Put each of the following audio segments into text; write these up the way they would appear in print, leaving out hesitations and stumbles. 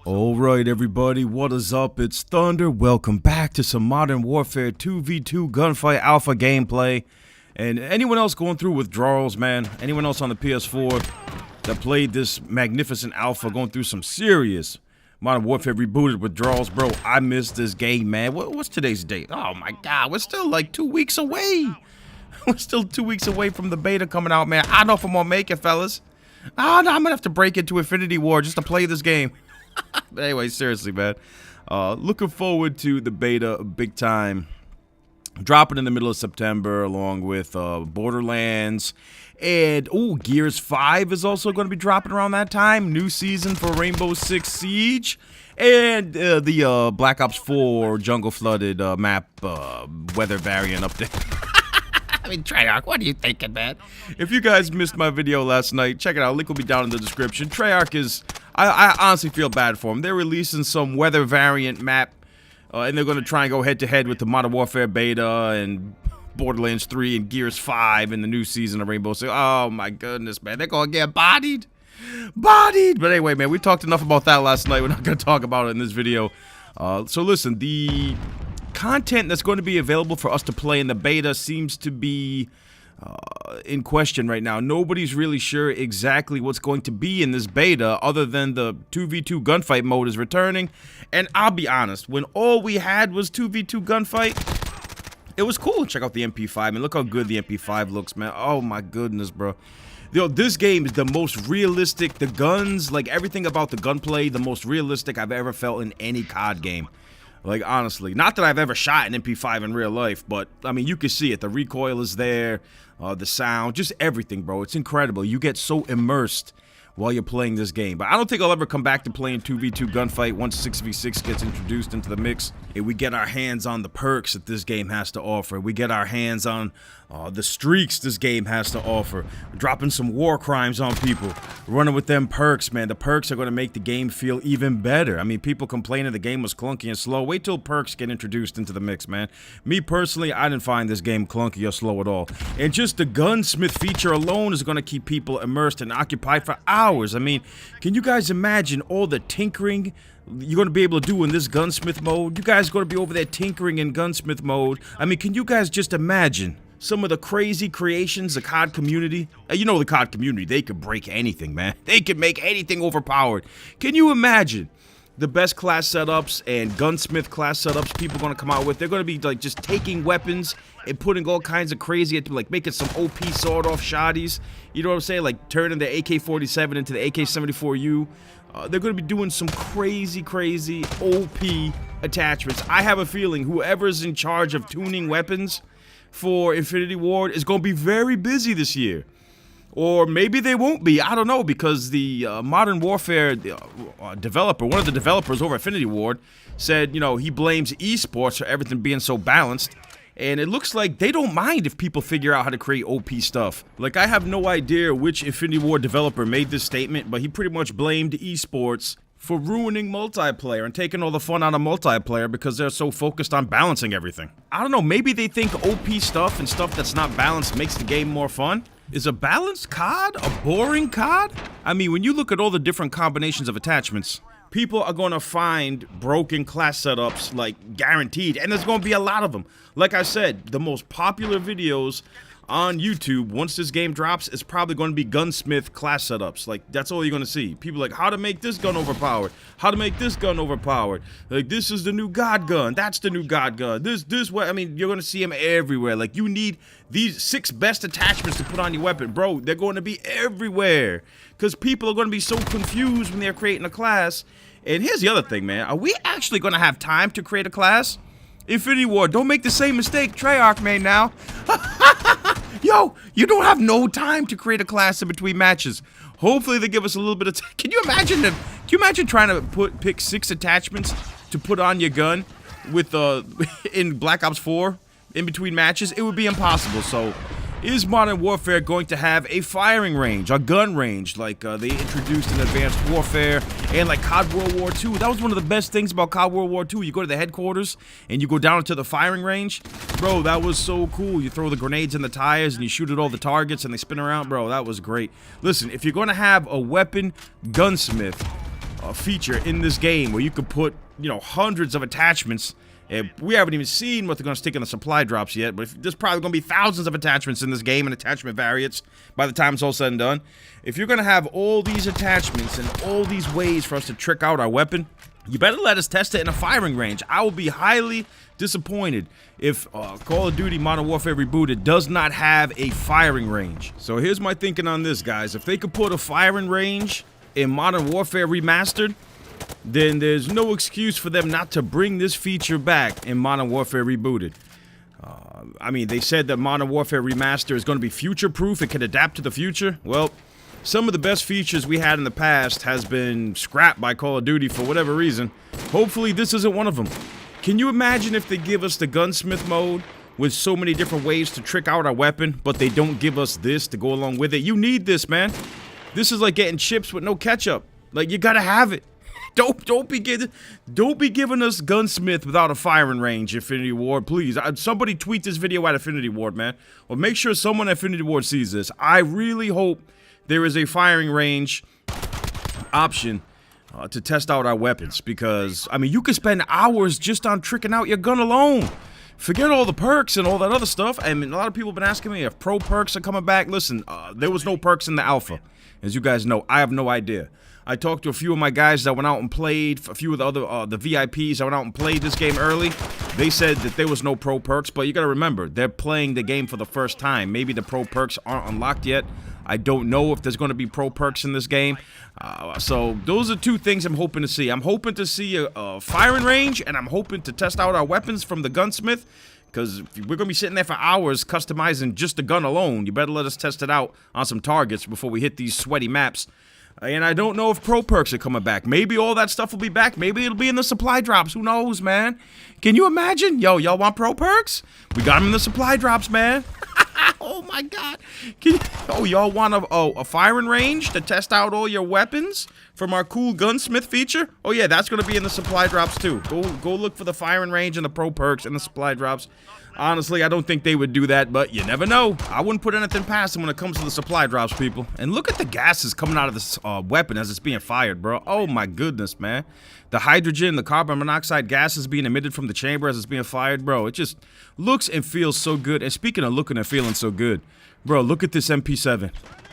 Alright everybody, what is up? It's Thunder. Welcome back to some Modern Warfare 2v2 Gunfight Alpha gameplay. And anyone else going through withdrawals, man? Anyone else on the PS4 that played this magnificent alpha going through some serious Modern Warfare Rebooted withdrawals? Bro, I missed this game, man. What's today's date? Oh my god, we're still like 2 weeks away. We're still 2 weeks away from the beta coming out, man. I don't know if I'm gonna make it, fellas. Oh, no, I'm gonna have to break into Infinity War just to play this game. But anyway, seriously, man. Looking forward to the beta big time. Dropping in the middle of September along with Borderlands. And, Gears 5 is also going to be dropping around that time. New season for Rainbow Six Siege. And the Black Ops 4 Jungle Flooded map weather variant update. I mean, Treyarch, what are you thinking, man? If you guys missed my video last night, check it out. Link will be down in the description. Treyarch is... I honestly feel bad for them. They're releasing some weather variant map, and they're going to try and go head-to-head with the Modern Warfare beta and Borderlands 3 and Gears 5 in the new season of Rainbow Six. Oh, my goodness, man. They're going to get bodied. Bodied! But anyway, man, we talked enough about that last night. We're not going to talk about it in this video. So listen, the content that's going to be available for us to play in the beta seems to be in question right now. Nobody's really sure exactly what's going to be in this beta other than the 2v2 gunfight mode is returning. And I'll be honest, when all we had was 2v2 gunfight, it was cool to check out the MP5. I mean, look how good the MP5 looks, man. Oh my goodness, bro. Yo, this game is the most realistic. The guns, like everything about the gunplay, the most realistic I've ever felt in any COD game. Like, honestly, not that I've ever shot an MP5 in real life, but, I mean, you can see it. The recoil is there, the sound, just everything, bro. It's incredible. You get so immersed while you're playing this game. But I don't think I'll ever come back to playing 2v2 gunfight once 6v6 gets introduced into the mix. And we get our hands on the perks that this game has to offer. We get our hands on the streaks this game has to offer. Dropping some war crimes on people. Running with them perks, man. The perks are going to make the game feel even better. I mean, people complaining the game was clunky and slow. Wait till perks get introduced into the mix, man. Me, personally, I didn't find this game clunky or slow at all. And just the gunsmith feature alone is going to keep people immersed and occupied for hours. I mean, can you guys imagine all the tinkering you're going to be able to do in this gunsmith mode? You guys are going to be over there tinkering in gunsmith mode. I mean, can you guys just imagine some of the crazy creations the COD community? You know the COD community, they could break anything, man. They could make anything overpowered. Can you imagine the best class setups and gunsmith class setups people are going to come out with? They're going to be like just taking weapons and putting all kinds of crazy, like making some OP sawed-off shotties. You know what I'm saying? Like turning the AK-47 into the AK-74U. They're going to be doing some crazy, crazy OP attachments. I have a feeling whoever's in charge of tuning weapons for Infinity Ward is going to be very busy this year. Or maybe they won't be. I don't know, because the Modern Warfare developer, one of the developers over at Infinity Ward, said, you know, he blames esports for everything being so balanced. And it looks like they don't mind if people figure out how to create OP stuff. Like, I have no idea which Infinity Ward developer made this statement, but he pretty much blamed esports for ruining multiplayer and taking all the fun out of multiplayer because they're so focused on balancing everything. I don't know, maybe they think OP stuff and stuff that's not balanced makes the game more fun? Is a balanced COD a boring COD? I mean, when you look at all the different combinations of attachments, people are going to find broken class setups, like, guaranteed. And there's going to be a lot of them. Like I said, the most popular videos on YouTube, once this game drops, is probably going to be gunsmith class setups. Like, that's all you're going to see. People like, how to make this gun overpowered. How to make this gun overpowered. Like, this is the new God gun. That's the new God gun. This way. I mean, you're going to see them everywhere. Like, you need these 6 best attachments to put on your weapon. Bro, they're going to be everywhere. Because people are going to be so confused when they're creating a class. And here's the other thing, man. Are we actually going to have time to create a class? Infinity Ward, don't make the same mistake Treyarch made now. Yo, you don't have no time to create a class in between matches. Hopefully they give us a little bit of time. Can you imagine trying to pick 6 attachments to put on your gun with in Black Ops 4 in between matches? It would be impossible. So is Modern Warfare going to have a firing range, a gun range, like they introduced in Advanced Warfare and like COD World War II? That was one of the best things about COD World War II. You go to the headquarters and you go down to the firing range. Bro, that was so cool. You throw the grenades in the tires and you shoot at all the targets and they spin around. Bro, that was great. Listen, if you're going to have a weapon gunsmith, feature in this game where you could put, you know, hundreds of attachments. And we haven't even seen what they're going to stick in the supply drops yet, but there's probably going to be thousands of attachments in this game and attachment variants by the time it's all said and done. If you're going to have all these attachments and all these ways for us to trick out our weapon, you better let us test it in a firing range. I will be highly disappointed if Call of Duty Modern Warfare Rebooted does not have a firing range. So here's my thinking on this, guys. If they could put a firing range in Modern Warfare Remastered, then there's no excuse for them not to bring this feature back in Modern Warfare Rebooted. I mean, they said that Modern Warfare Remastered is going to be future-proof. It can adapt to the future. Well, some of the best features we had in the past has been scrapped by Call of Duty for whatever reason. Hopefully, this isn't one of them. Can you imagine if they give us the gunsmith mode with so many different ways to trick out our weapon, but they don't give us this to go along with it? You need this, man. This is like getting chips with no ketchup. Like, you gotta have it. Don't be giving us gunsmith without a firing range, Infinity Ward, please. Somebody tweet this video at Infinity Ward, man. Or make sure someone at Infinity Ward sees this. I really hope there is a firing range option to test out our weapons, because, I mean, you could spend hours just on tricking out your gun alone. Forget all the perks and all that other stuff. I mean, a lot of people have been asking me if pro perks are coming back. Listen, there was no perks in the alpha. As you guys know, I have no idea. I talked to a few of my guys that went out and played, a few of the other, the VIPs that went out and played this game early. They said that there was no pro perks, but you gotta remember, they're playing the game for the first time. Maybe the pro perks aren't unlocked yet. I don't know if there's gonna be pro perks in this game. So those are two things I'm hoping to see. I'm hoping to see a firing range, and I'm hoping to test out our weapons from the gunsmith. Because we're going to be sitting there for hours customizing just the gun alone. You better let us test it out on some targets before we hit these sweaty maps. And I don't know if pro perks are coming back. Maybe all that stuff will be back. Maybe it'll be in the supply drops. Who knows, man? Can you imagine? Yo, y'all want pro perks? We got them in the supply drops, man. Oh, my God. Y'all want a firing range to test out all your weapons from our cool gunsmith feature? Oh, yeah, that's going to be in the supply drops, too. Go look for the firing range and the pro perks in the supply drops. Honestly, I don't think they would do that, but you never know. I wouldn't put anything past them when it comes to the supply drops, people. And look at the gases coming out of this weapon as it's being fired, bro. Oh, my goodness, man. The hydrogen, the carbon monoxide gases being emitted from the chamber as it's being fired, bro. It just looks and feels so good. And speaking of looking and feeling so good, bro, look at this MP7.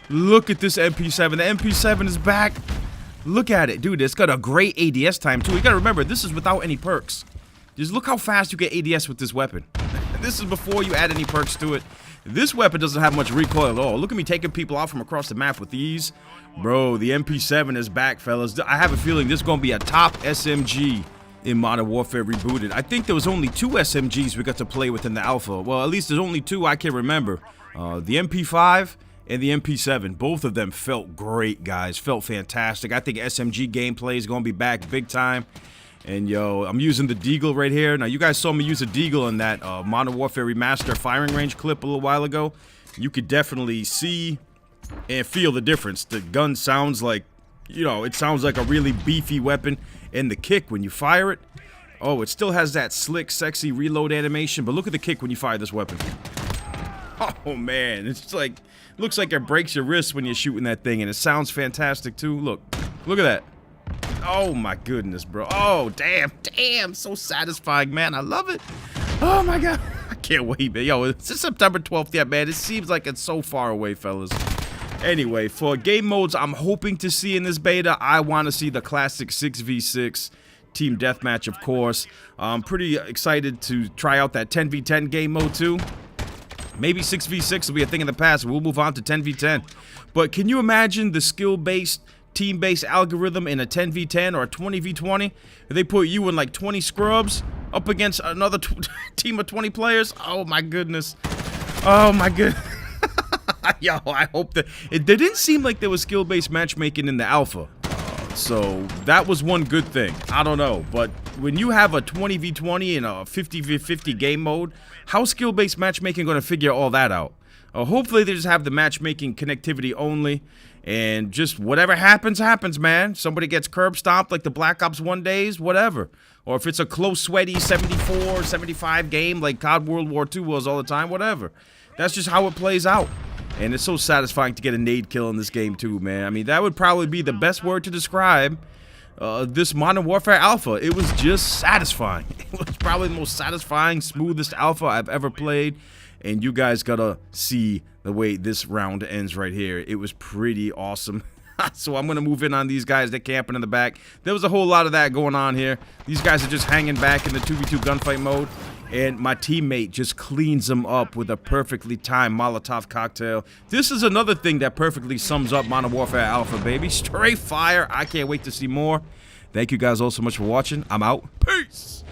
Look at this MP7. The MP7 is back. Look at it, dude. It's got a great ADS time, too. You gotta remember, this is without any perks. Just look how fast you get ADS with this weapon. This is before you add any perks to it. This weapon doesn't have much recoil at all. Look at me taking people out from across the map with these. Bro, the MP7 is back, fellas. I have a feeling this is going to be a top SMG in Modern Warfare Rebooted. I think there was only 2 SMGs we got to play with in the alpha. Well, at least there's only 2 I can remember. The MP5 and the MP7. Both of them felt great, guys. Felt fantastic. I think SMG gameplay is going to be back big time. And yo, I'm using the Deagle right here. Now, you guys saw me use a Deagle in that Modern Warfare Remastered firing range clip a little while ago. You could definitely see and feel the difference. The gun sounds like, you know, it sounds like a really beefy weapon. And the kick when you fire it, oh, it still has that slick, sexy reload animation. But look at the kick when you fire this weapon. Oh, man. It's like, looks like it breaks your wrist when you're shooting that thing. And it sounds fantastic, too. Look at that. Oh, my goodness, bro. Oh, damn. So satisfying, man. I love it. Oh, my God. I can't wait, man. Yo, it's September 12th yet, man. It seems like it's so far away, fellas. Anyway, for game modes I'm hoping to see in this beta, I want to see the classic 6v6 team deathmatch, of course. I'm pretty excited to try out that 10v10 game mode, too. Maybe 6v6 will be a thing in the past. We'll move on to 10v10. But can you imagine the skill-based team-based algorithm in a 10v10 or a 20v20? They put you in like 20 scrubs up against another team of 20 players. Oh my goodness. Oh my goodness. Yo, I hope that it didn't seem like there was skill-based matchmaking in the alpha. So that was one good thing. I don't know, but when you have a 20v20 and a 50v50 game mode, how's skill-based matchmaking going to figure all that out? Hopefully they just have the matchmaking connectivity only, and just whatever happens, happens, man. Somebody gets curb stomped like the Black Ops 1 days, whatever. Or if it's a close, sweaty 74, 75 game like COD World War II was all the time, whatever. That's just how it plays out. And it's so satisfying to get a nade kill in this game too, man. I mean, that would probably be the best word to describe this Modern Warfare Alpha. It was just satisfying. It was probably the most satisfying, smoothest alpha I've ever played. And you guys gotta see the way this round ends right here. It was pretty awesome. So I'm gonna move in on these guys. They're camping in the back. There was a whole lot of that going on here. These guys are just hanging back in the 2v2 gunfight mode. And my teammate just cleans them up with a perfectly timed Molotov cocktail. This is another thing that perfectly sums up Modern Warfare Alpha, baby. Straight fire. I can't wait to see more. Thank you guys all so much for watching. I'm out. Peace.